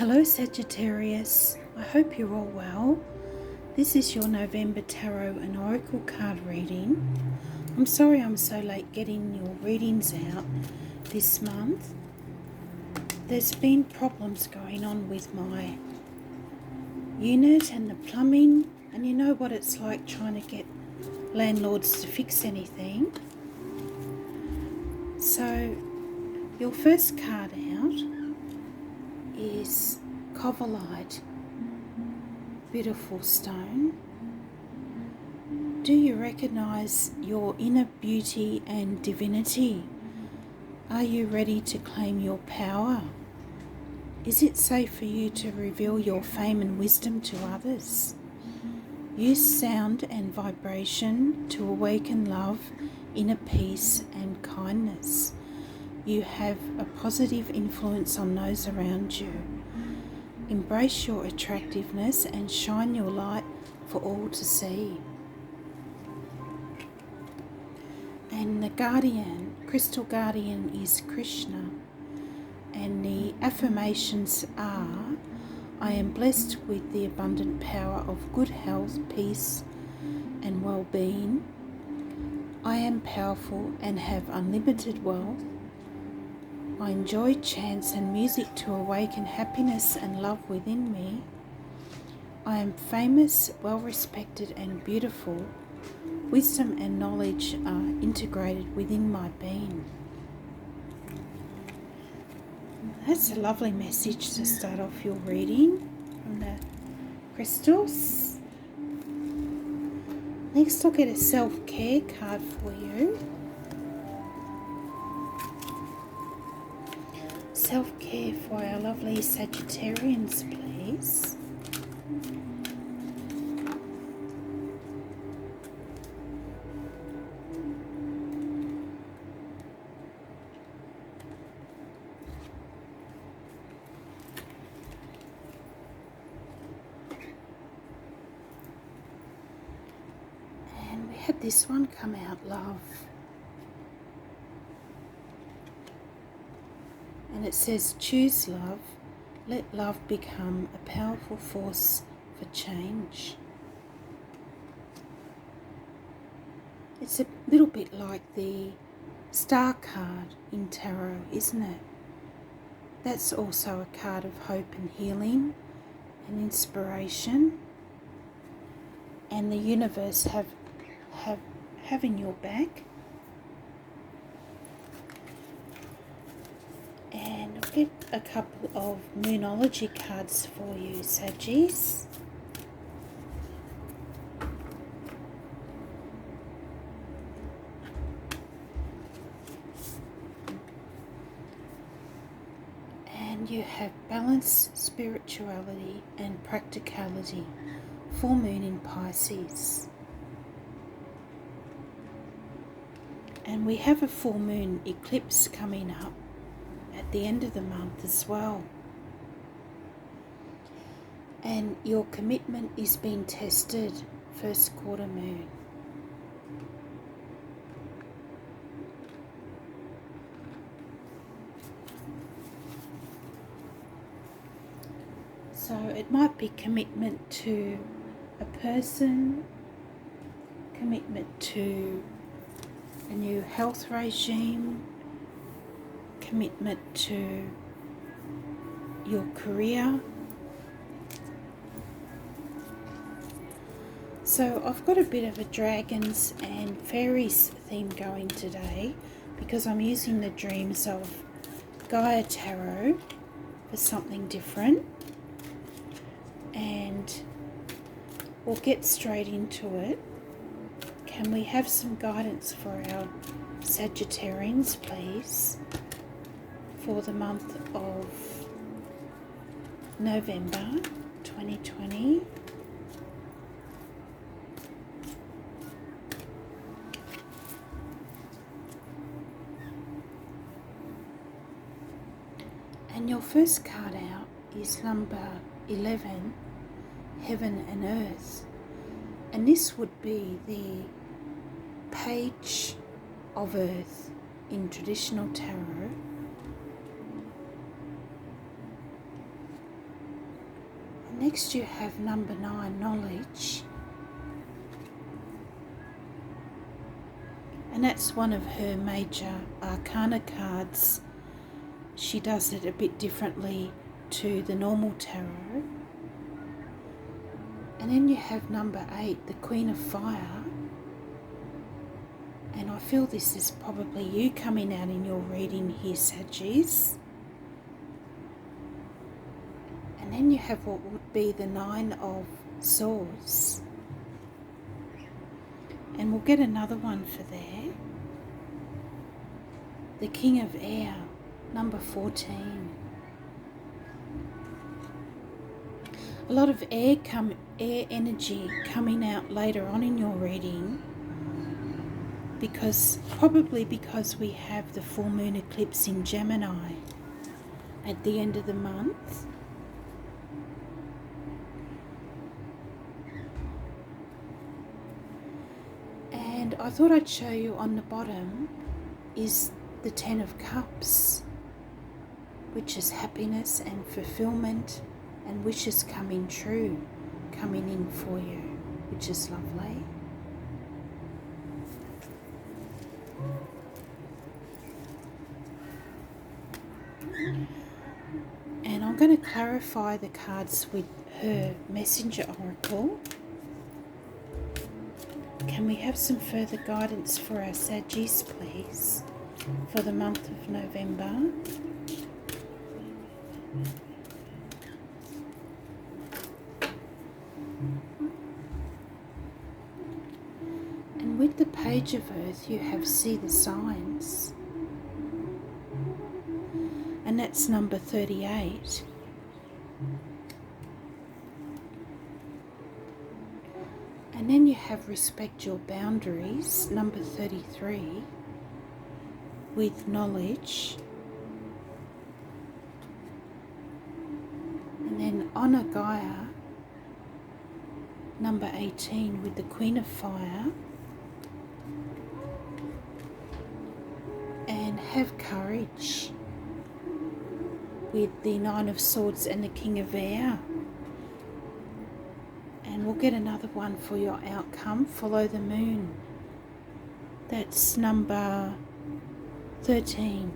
Hello Sagittarius, I hope you're all well. This is your November Tarot and Oracle card reading. I'm sorry I'm so late getting your readings out this month. There's been problems going on with my unit and the plumbing, and you know what it's like trying to get landlords to fix anything. So your first card out is Covalite, beautiful stone. Do you recognize your inner beauty and divinity? Are you ready to claim your power? Is it safe for you to reveal your fame and wisdom to others? Use sound and vibration to awaken love, inner peace and kindness. You have a positive influence on those around you. Embrace your attractiveness and shine your light for all to see. And the guardian, crystal guardian, is Krishna. And the affirmations are: I am blessed with the abundant power of good health, peace and well-being. I am powerful and have unlimited wealth. I enjoy chants and music to awaken happiness and love within me. I am famous, well-respected and beautiful. Wisdom and knowledge are integrated within my being. That's a lovely message to start off your reading from the crystals. Next I'll get a self-care card for you. Self-care for our lovely Sagittarians, please. And we had this one come out, love. And it says, choose love, let love become a powerful force for change. It's a little bit like the star card in tarot, isn't it? That's also a card of hope and healing and inspiration. And the universe having your back. And I'll get a couple of Moonology cards for you, Saggies. And you have balance, spirituality and practicality. Full moon in Pisces. And we have a full moon eclipse coming up at the end of the month as well. And your commitment is being tested, first quarter moon. So it might be commitment to a person, commitment to a new health regime, commitment to your career. So I've got a bit of a dragons and fairies theme going today because I'm using the dreams of Gaia Tarot for something different. And we'll get straight into it. Can we have some guidance for our Sagittarians, please, for the month of November 2020. And your first card out is number 11, Heaven and Earth. And this would be the Page of Earth in traditional tarot. Next you have number 9, knowledge. And that's one of her major arcana cards. She does it a bit differently to the normal tarot. And then you have number 8, the Queen of Fire. And I feel this is probably you coming out in your reading here, Saggies. And then you have what would be the 9 of Swords. And we'll get another one for there. The King of Air, number 14. A lot of air energy coming out later on in your reading, probably because we have the full moon eclipse in Gemini at the end of the month. And I thought I'd show you on the bottom is the 10 of Cups, which is happiness and fulfillment and wishes coming true, coming in for you, which is lovely. And I'm going to clarify the cards with her messenger oracle. Can we have some further guidance for our Saggies, please, for the month of November? And with the Page of Earth, you have See the Signs. And that's number 38. And then you have Respect Your Boundaries, number 33, with Knowledge. And then Honor Gaia, number 18, with the Queen of Fire. And Have Courage, with the 9 of Swords and the King of Air. And we'll get another one for your outcome, Follow the Moon. That's number 13.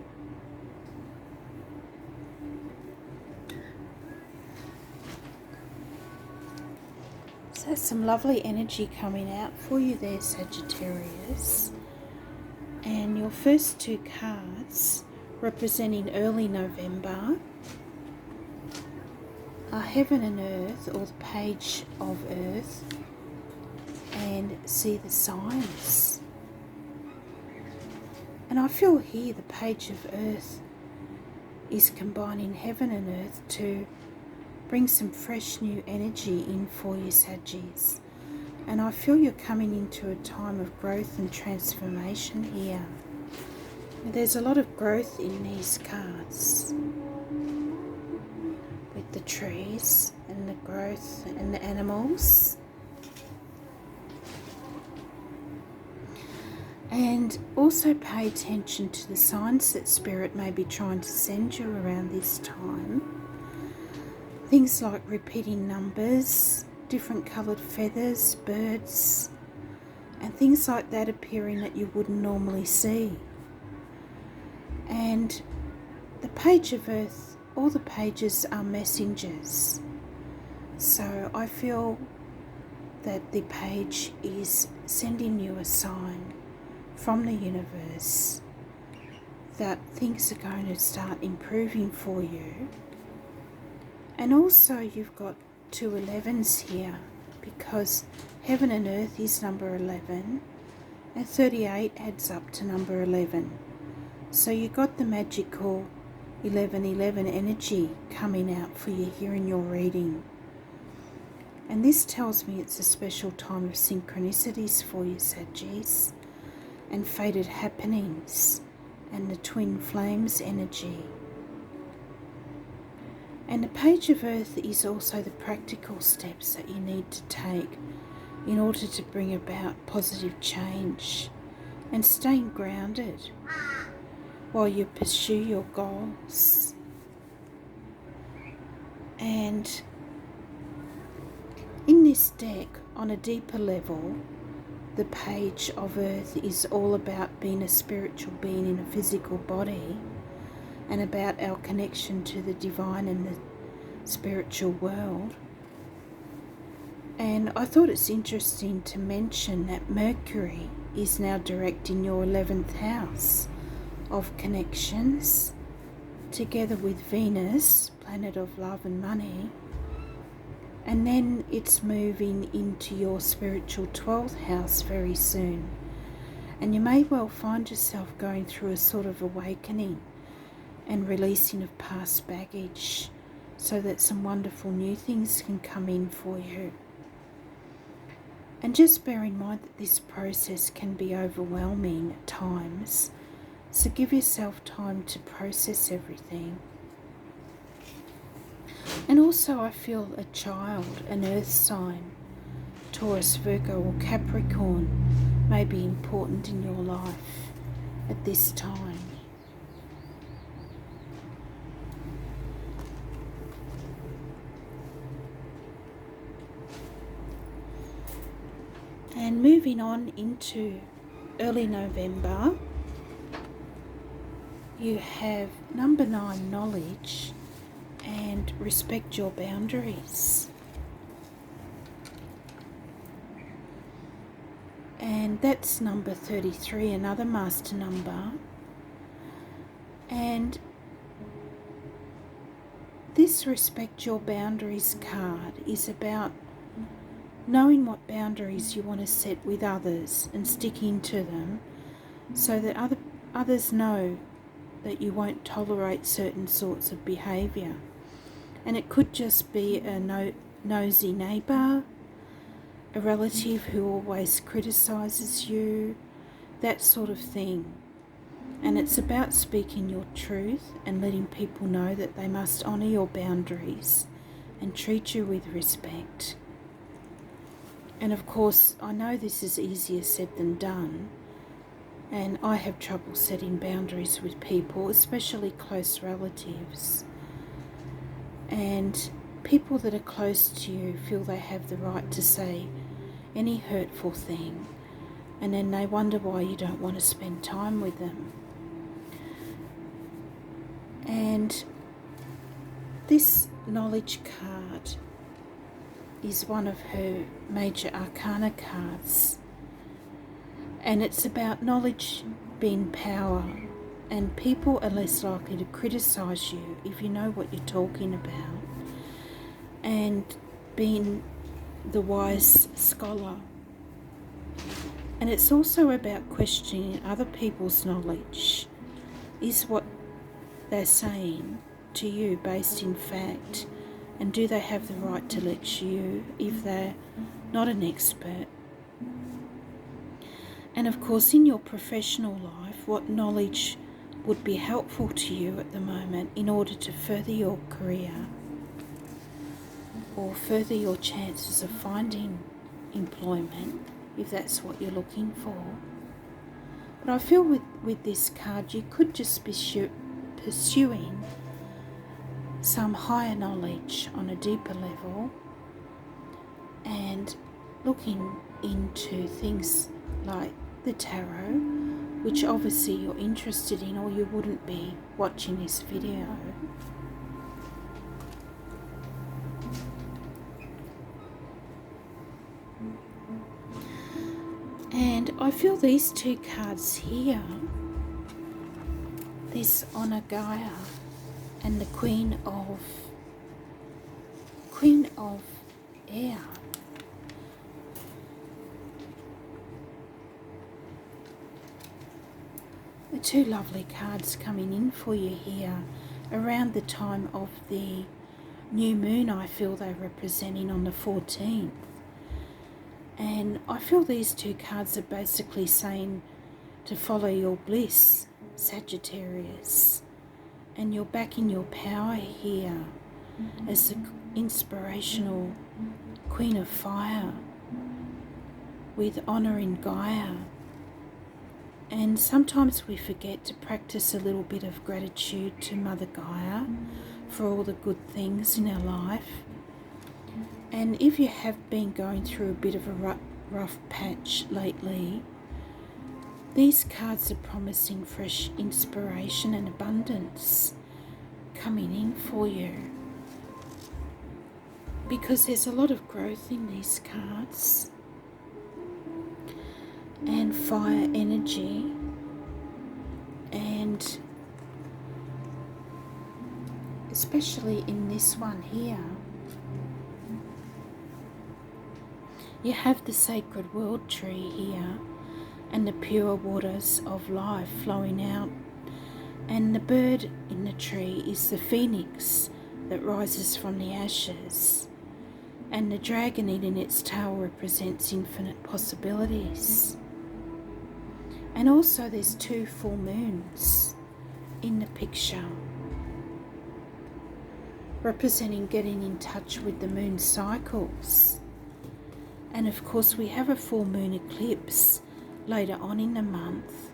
So that's some lovely energy coming out for you there, Sagittarius. And your first 2 cards, representing early November, are Heaven and Earth, or the Page of Earth, and See the Signs. And I feel here the Page of Earth is combining Heaven and Earth to bring some fresh new energy in for you, Saggies. And I feel you're coming into a time of growth and transformation here. There's a lot of growth in these cards, with the trees and the growth and the animals. And also pay attention to the signs that Spirit may be trying to send you around this time. Things like repeating numbers, different coloured feathers, birds, and things like that appearing that you wouldn't normally see. And the Page of Earth, all the pages are messengers. So I feel that the page is sending you a sign from the universe that things are going to start improving for you. And also you've got 2 11s here, because Heaven and Earth is number 11 and 38 adds up to number 11. So you got the magical 1111 energy coming out for you here in your reading. And this tells me it's a special time of synchronicities for you, Saggies, and fated happenings, and the twin flames energy. And the Page of Earth is also the practical steps that you need to take in order to bring about positive change and staying grounded while you pursue your goals. And this deck, on a deeper level, the page of Earth is all about being a spiritual being in a physical body and about our connection to the divine and the spiritual world. And I thought it's interesting to mention that Mercury is now direct in your 11th house of connections, together with Venus, planet of love and money. And then it's moving into your spiritual 12th house very soon. And you may well find yourself going through a sort of awakening and releasing of past baggage so that some wonderful new things can come in for you. And just bear in mind that this process can be overwhelming at times, so give yourself time to process everything. And also I feel a child, an earth sign, Taurus, Virgo or Capricorn, may be important in your life at this time. And moving on into early November, you have number 9, knowledge, and respect your boundaries. And that's number 33, another master number. And this respect your boundaries card is about knowing what boundaries you want to set with others and sticking to them so that others know that you won't tolerate certain sorts of behaviour. And it could just be a nosy neighbour, a relative who always criticises you, that sort of thing. And it's about speaking your truth and letting people know that they must honour your boundaries and treat you with respect. And of course, I know this is easier said than done, and I have trouble setting boundaries with people, especially close relatives. And people that are close to you feel they have the right to say any hurtful thing, and then they wonder why you don't want to spend time with them. And this knowledge card is one of her major arcana cards, and it's about knowledge being power, and people are less likely to criticise you if you know what you're talking about, and being the wise scholar. And it's also about questioning other people's knowledge. Is what they're saying to you based in fact, and do they have the right to lecture you if they're not an expert? And of course, in your professional life, what knowledge would be helpful to you at the moment in order to further your career or further your chances of finding employment, if that's what you're looking for. But I feel with this card, you could just be pursuing some higher knowledge on a deeper level and looking into things like the tarot, which obviously you're interested in, or you wouldn't be watching this video. And I feel these two cards here, this Honor Gaia and the Queen of Air. The two lovely cards coming in for you here around the time of the new moon. I feel they're representing on the 14th. And I feel these two cards are basically saying to follow your bliss, Sagittarius. And you're back in your power here as the inspirational Queen of Fire with honouring Gaia. And sometimes we forget to practice a little bit of gratitude to Mother Gaia for all the good things in our life. And if you have been going through a bit of a rough patch lately, these cards are promising fresh inspiration and abundance coming in for you, because there's a lot of growth in these cards, and fire energy, and especially in this one here, you have the sacred world tree here and the pure waters of life flowing out, and the bird in the tree is the phoenix that rises from the ashes, and the dragon in its tail represents infinite possibilities. And also there's 2 full moons in the picture, representing getting in touch with the moon cycles. And of course we have a full moon eclipse later on in the month,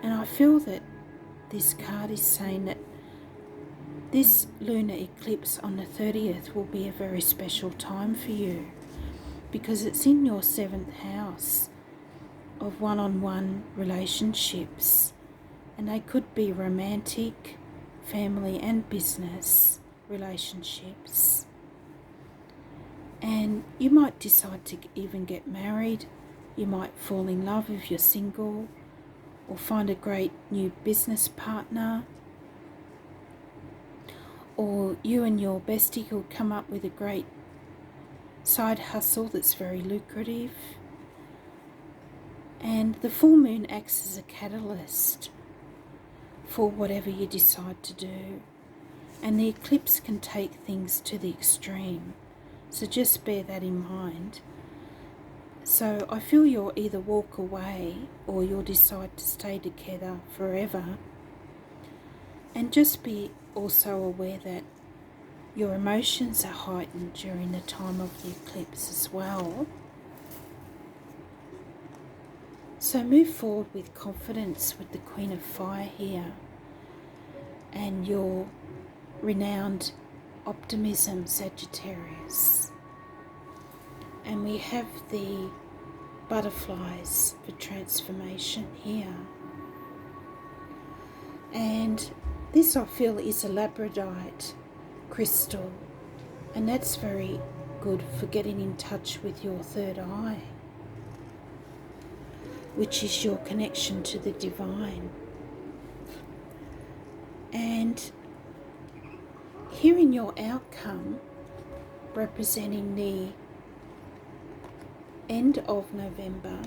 and I feel that this card is saying that this lunar eclipse on the 30th will be a very special time for you, because it's in your 7th house of one-on-one relationships, and they could be romantic, family and business relationships. And you might decide to even get married, you might fall in love if you're single, or find a great new business partner, or you and your bestie could come up with a great side hustle that's very lucrative. And the full moon acts as a catalyst for whatever you decide to do, and the eclipse can take things to the extreme. So just bear that in mind. So I feel you'll either walk away or you'll decide to stay together forever. And just be also aware that your emotions are heightened during the time of the eclipse as well. So move forward with confidence with the Queen of Fire here, and your renowned optimism, Sagittarius. And we have the butterflies for transformation here. And this I feel is a labradorite crystal, and that's very good for getting in touch with your third eye, which is your connection to the divine. And here in your outcome, representing the end of November,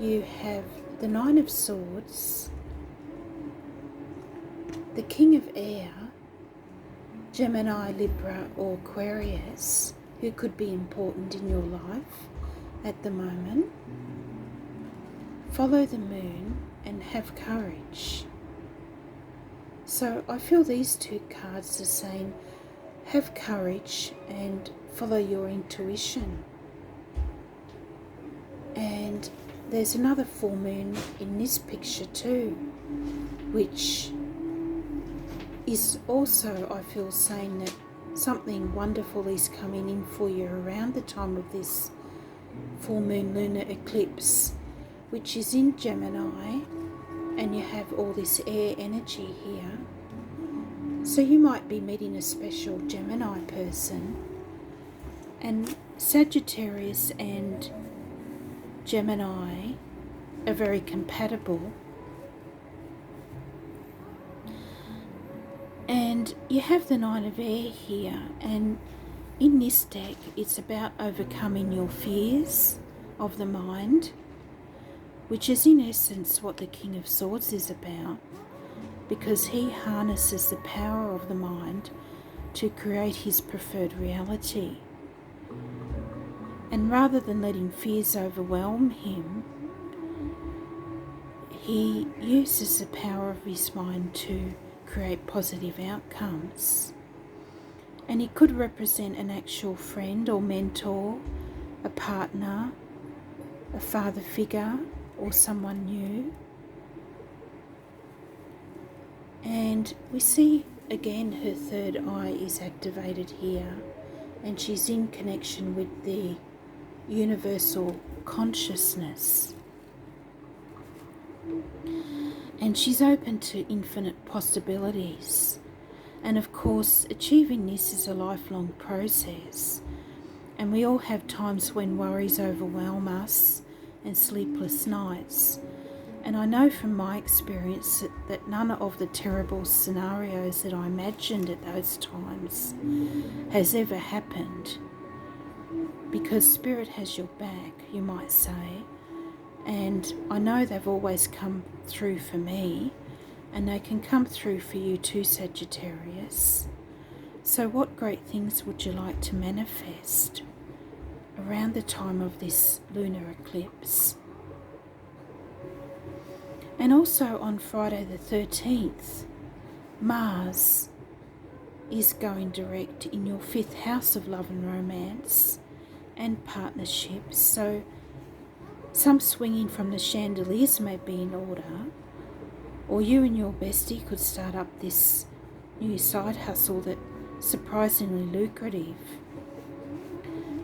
you have the 9 of Swords, the King of Air, Gemini, Libra or Aquarius, who could be important in your life at the moment. Follow the moon and have courage. So I feel these 2 cards are saying have courage and follow your intuition. And there's another full moon in this picture too, which is also, I feel, saying that something wonderful is coming in for you around the time of this full moon lunar eclipse, which is in Gemini, and you have all this air energy here. So you might be meeting a special Gemini person, and Sagittarius and Gemini are very compatible. And you have the 9 of Air here, and in this deck it's about overcoming your fears of the mind, which is in essence what the King of Swords is about, because he harnesses the power of the mind to create his preferred reality. And rather than letting fears overwhelm him, he uses the power of his mind to create positive outcomes. And he could represent an actual friend or mentor, a partner, a father figure, or someone new. And we see again her third eye is activated here, and she's in connection with the universal consciousness. And she's open to infinite possibilities. And of course, achieving this is a lifelong process. And we all have times when worries overwhelm us and sleepless nights. And I know from my experience that none of the terrible scenarios that I imagined at those times has ever happened. Because Spirit has your back, you might say. And I know they've always come through for me, and they can come through for you too, Sagittarius. So what great things would you like to manifest around the time of this lunar eclipse? And also on Friday the 13th, Mars is going direct in your 5th house of love and romance and partnerships. So some swinging from the chandeliers may be in order, or you and your bestie could start up this new side hustle that's surprisingly lucrative.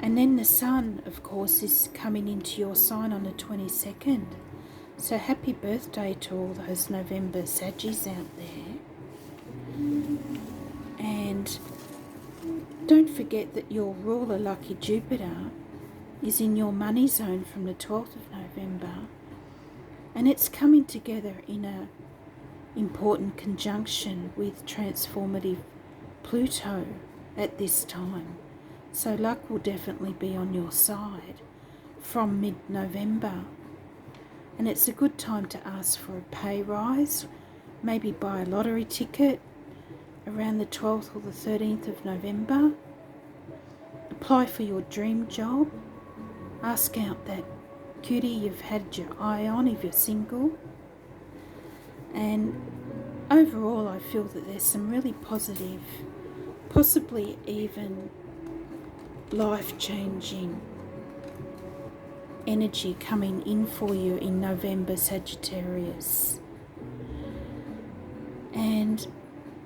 And then the sun, of course, is coming into your sign on the 22nd. So happy birthday to all those November Saggies out there. And don't forget that your ruler, lucky Jupiter, is in your money zone from the 12th of November. And it's coming together in a important conjunction with transformative Pluto at this time. So luck will definitely be on your side from mid-November. And it's a good time to ask for a pay rise, maybe buy a lottery ticket around the 12th or the 13th of November. Apply for your dream job. Ask out that cutie you've had your eye on if you're single. And overall, I feel that there's some really positive, possibly even life-changing energy coming in for you in November, Sagittarius. And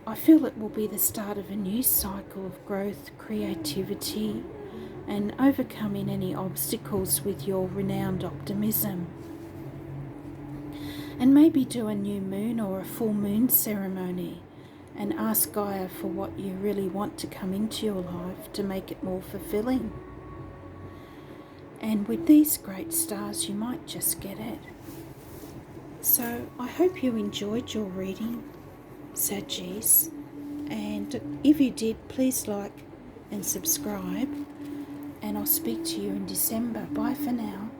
I feel it will be the start of a new cycle of growth, creativity, and overcoming any obstacles with your renowned optimism. And maybe do a new moon or a full moon ceremony and ask Gaia for what you really want to come into your life to make it more fulfilling. And with these great stars, you might just get it. So I hope you enjoyed your reading, Saggies. And if you did, please like and subscribe. And I'll speak to you in December. Bye for now.